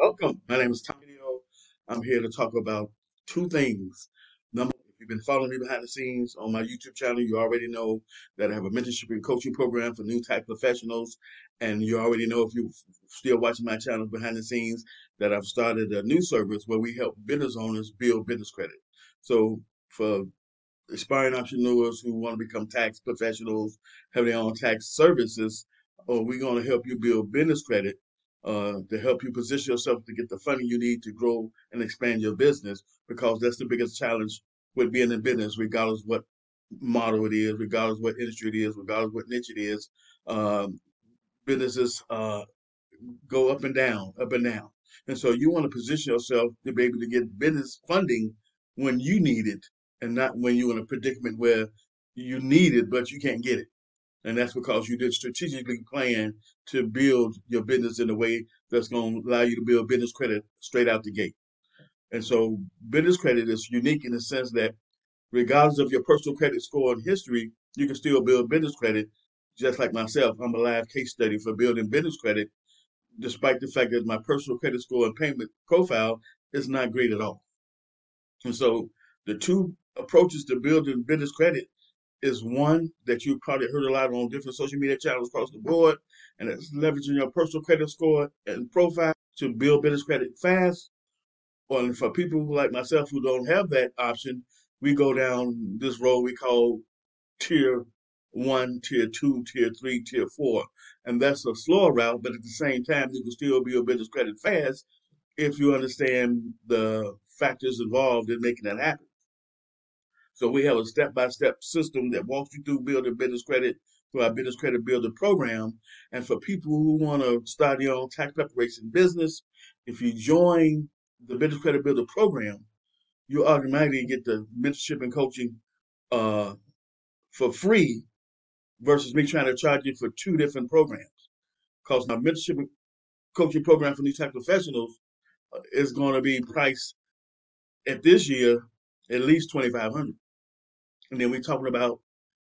Welcome. My name is Tommy Dio. I'm here to talk about two things. Number one, if you've been following me behind the scenes on my YouTube channel, you already know that I have a mentorship and coaching program for new type professionals. And you already know, if you're still watching my channel behind the scenes, that I've started a new service where we help business owners build business credit. So for aspiring entrepreneurs who want to become tax professionals, have their own tax services, or we're going to help you build business credit to help you position yourself to get the funding you need to grow and expand your business, because that's the biggest challenge with being in business, regardless what model it is, regardless what industry it is, regardless what niche it is. Um, Businesses go up and down, up and down. And so you want to position yourself to be able to get business funding when you need it, and not when you're in a predicament where you need it, but you can't get it. And that's because you did strategically plan to build your business in a way that's going to allow you to build business credit straight out the gate. And so business credit is unique in the sense that regardless of your personal credit score and history, you can still build business credit. Just like myself, I'm a live case study for building business credit, despite the fact that my personal credit score and payment profile is not great at all. And so the two approaches to building business credit is one that you probably heard a lot on different social media channels across the board, and it's leveraging your personal credit score and profile to build business credit fast. Or for people like myself who don't have that option, we go down this road we call tier one, tier two, tier three, tier four. And that's a slower route, but at the same time, you can still build business credit fast if you understand the factors involved in making that happen. So we have a step-by-step system that walks you through building business credit through our business credit builder program. And for people who want to start their own tax preparation business, if you join the business credit builder program, you automatically get the mentorship and coaching uh, for free versus me trying to charge you for two different programs. Because my mentorship and coaching program for new tax professionals is going to be priced at this year at least 2,500. And then we're talking about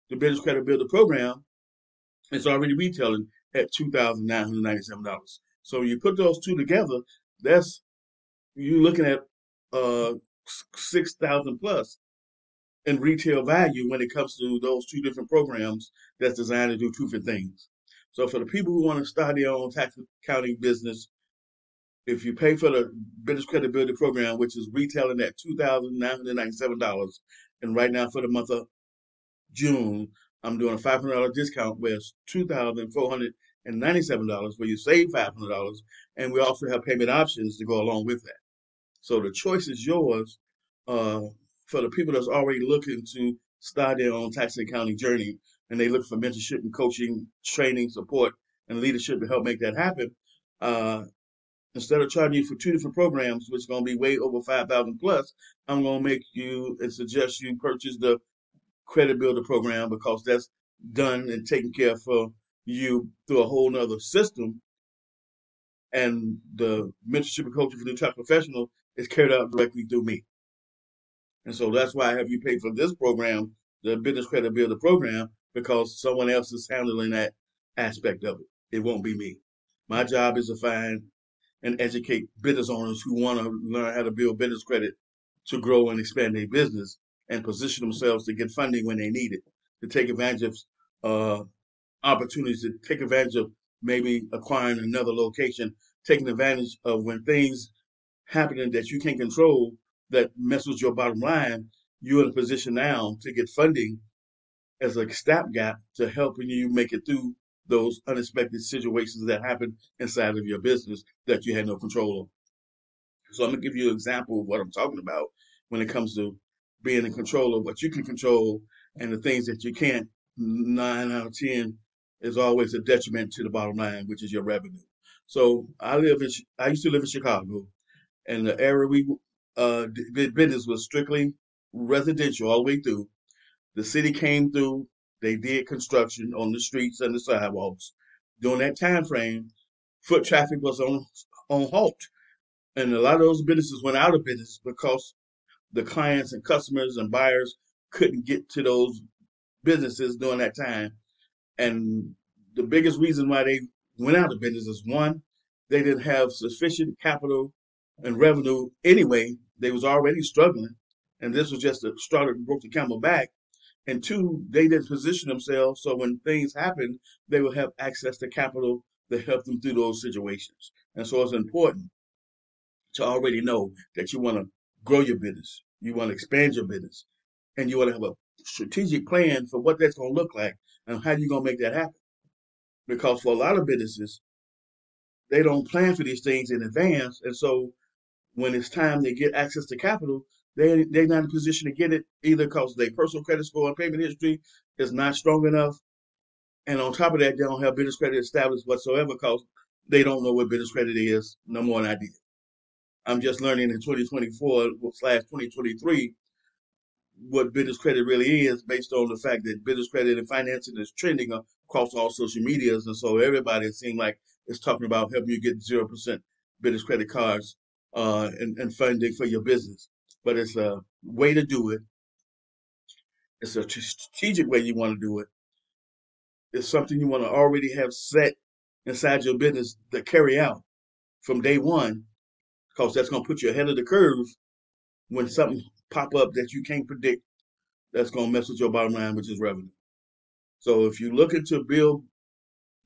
the business credit builder program. It's already retailing at $2,997. So you put those two together, that's you looking at uh 6,000 plus in retail value when it comes to those two different programs that's designed to do two different things. So for the people who want to start their own tax accounting business, if you pay for the business credit builder program, which is retailing at $2,997, and right now for the month of June, I'm doing a $500 discount where it's $2,497 where you save $500. And we also have payment options to go along with that. So the choice is yours uh, for the people that's already looking to start their own tax and accounting journey, and they look for mentorship and coaching, training, support, and leadership to help make that happen. Uh, Instead of charging you for two different programs, which is going to be way over 5,000 plus, I'm going to make you and suggest you purchase the credit builder program, because that's done and taken care of for you through a whole nother system. And the mentorship and coaching for new type professional is carried out directly through me. And so that's why I have you pay for this program, the business credit builder program, because someone else is handling that aspect of it. It won't be me. My job is to find and educate business owners who want to learn how to build business credit to grow and expand their business and position themselves to get funding when they need it, to take advantage of uh, opportunities, to take advantage of maybe acquiring another location, taking advantage of when things happening that you can't control that messes your bottom line. You're in a position now to get funding as a stopgap to helping you make it through those unexpected situations that happen inside of your business that you had no control over. So I'm gonna give you an example of what I'm talking about when it comes to being in control of what you can control and the things that you can't. 9 out of 10 is always a detriment to the bottom line, which is your revenue. So I used to live in Chicago, and the area we did business was strictly residential all the way through. The city came through, they did construction on the streets and the sidewalks. During that time frame, foot traffic was on halt. And a lot of those businesses went out of business because the clients and customers and buyers couldn't get to those businesses during that time. And the biggest reason why they went out of business is one, they didn't have sufficient capital and revenue anyway. They was already struggling, and this was just a straw that broke the camel back. And two, they didn't position themselves so when things happen, they will have access to capital to help them through those situations. And so it's important to already know that you want to grow your business, you want to expand your business, and you want to have a strategic plan for what that's going to look like and how you're going to make that happen. Because for a lot of businesses, they don't plan for these things in advance, and so when it's time to get access to capital, they're not in a position to get it either because their personal credit score and payment history is not strong enough, and on top of that, they don't have business credit established whatsoever because they don't know what business credit is no more than I did. I'm just learning in 2024/2023 what business credit really is based on the fact that business credit and financing is trending across all social medias. And so everybody, it seems like, is talking about helping you get 0% business credit cards and funding for your business. But it's a way to do it. It's a strategic way you want to do it. It's something you want to already have set inside your business to carry out from day one, because that's going to put you ahead of the curve when something pop up that you can't predict that's going to mess with your bottom line, which is revenue. So if you're looking to build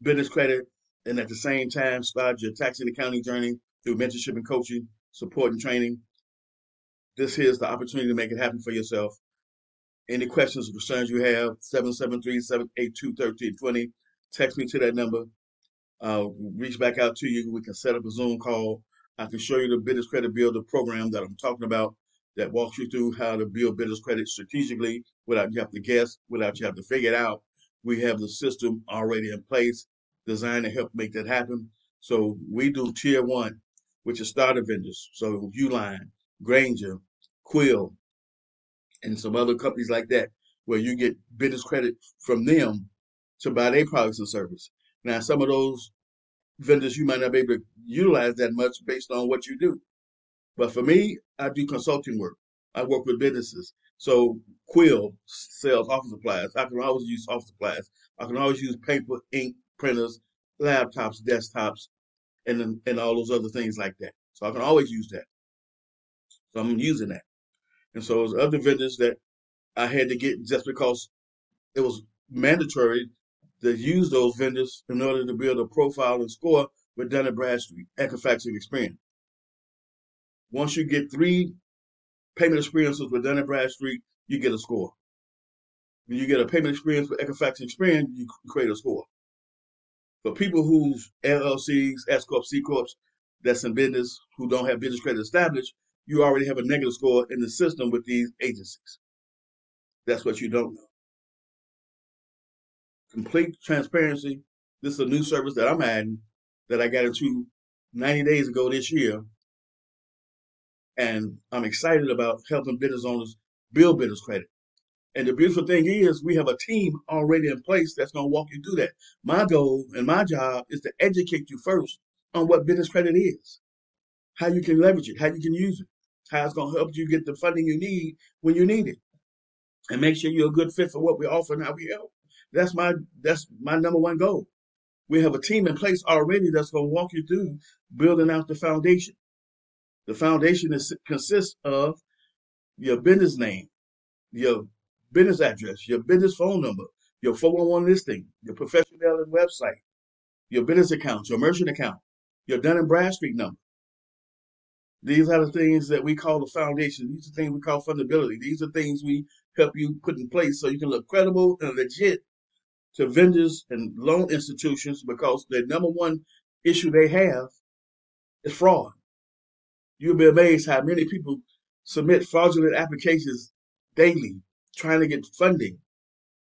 business credit and at the same time start your tax and accounting journey through mentorship and coaching, support and training, this here's the opportunity to make it happen for yourself. Any questions or concerns you have, 773-782-1320. Text me to that number. I'll reach back out to you. We can set up a Zoom call. I can show you the business credit builder program that I'm talking about that walks you through how to build business credit strategically without you have to guess, without you have to figure it out. We have the system already in place, designed to help make that happen. So we do tier one, which is starter vendors. So Uline, Granger, Quill, and some other companies like that, where you get business credit from them to buy their products and service. Now, some of those vendors you might not be able to utilize that much based on what you do. But for me, I do consulting work. I work with businesses. So Quill sells office supplies. I can always use office supplies. I can always use paper, ink, printers, laptops, desktops, and all those other things like that. So I can always use that. So I'm using that. And so there's other vendors that I had to get just because it was mandatory to use those vendors in order to build a profile and score with Dun & Bradstreet, Equifax, and Experian. Once you get 3 payment experiences with Dun & Bradstreet, you get a score. When you get a payment experience with Equifax and Experian, you create a score. For people whose LLCs, S Corps, C Corps, that's in business, who don't have business credit established, you already have a negative score in the system with these agencies. That's what you don't know. Complete transparency. This is a new service that I'm adding that I got into 90 days ago this year. And I'm excited about helping business owners build business credit. And the beautiful thing is we have a team already in place that's going to walk you through that. My goal and my job is to educate you first on what business credit is, how you can leverage it, how you can use it, how it's going to help you get the funding you need when you need it, and make sure you're a good fit for what we offer and how we help. That's my number one goal. We have a team in place already that's going to walk you through building out the foundation. The foundation consists of your business name, your business address, your business phone number, your 411 listing, your professional website, your business account, your merchant account, your Dun & Bradstreet number. These are the things that we call the foundation. These are things we call fundability. These are things we help you put in place so you can look credible and legit to vendors and loan institutions, because the number one issue they have is fraud. You'll be amazed how many people submit fraudulent applications daily trying to get funding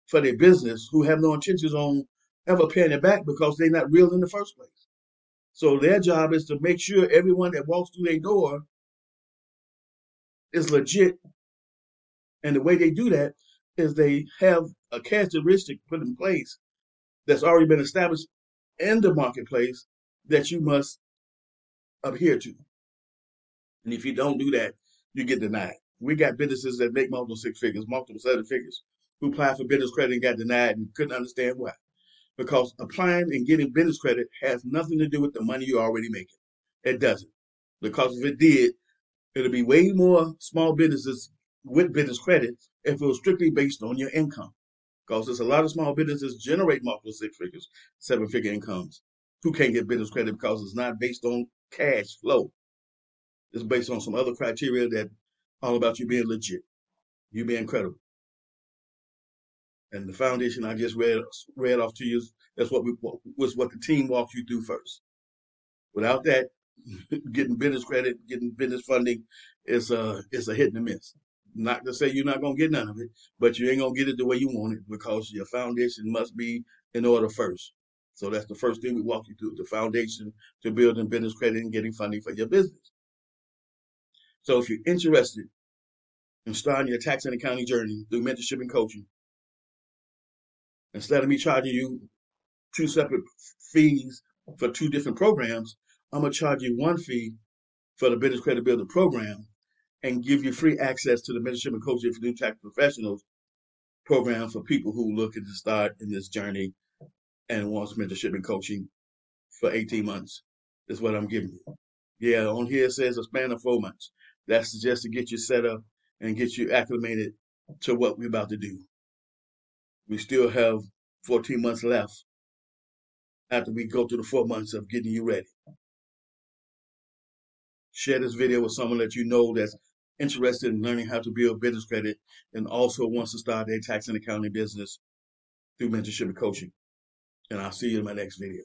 for their business who have no intentions on ever paying it back because they're not real in the first place. So their job is to make sure everyone that walks through their door is legit. And the way they do that is they have a characteristic put in place that's already been established in the marketplace that you must adhere to. And if you don't do that, you get denied. We got businesses that make multiple 6 figures, multiple 7 figures, who applied for business credit and got denied and couldn't understand why. because applying and getting business credit has nothing to do with the money you're already making. It doesn't. Because if it did, it'll be way more small businesses with business credit if it was strictly based on your income. Because there's a lot of small businesses generate multiple six figures, seven-figure incomes who can't get business credit because it's not based on cash flow. It's based on some other criteria that all about you being legit, you being credible. And the foundation I just read off to you, that's what was what the team walked you through first. Without that, getting business credit, getting business funding is a hit and a miss. Not to say you're not gonna get none of it, but you ain't gonna get it the way you want it because your foundation must be in order first. So that's the first thing we walk you through, the foundation to building business credit and getting funding for your business. So if you're interested in starting your tax and accounting journey through mentorship and coaching, instead of me charging you two separate fees for two different programs, I'm gonna charge you one fee for the Business Credit Builder program and give you free access to the mentorship and coaching for new tax professionals program for people who looking to start in this journey and wants mentorship and coaching for 18 months. Is what I'm giving you. Yeah, on here it says a span of 4 months. That's just to get you set up and get you acclimated to what we're about to do. We still have 14 months left after we go through the 4 months of getting you ready. Share this video with someone that you know that's interested in learning how to build business credit and also wants to start a tax and accounting business through mentorship and coaching. And I'll see you in my next video.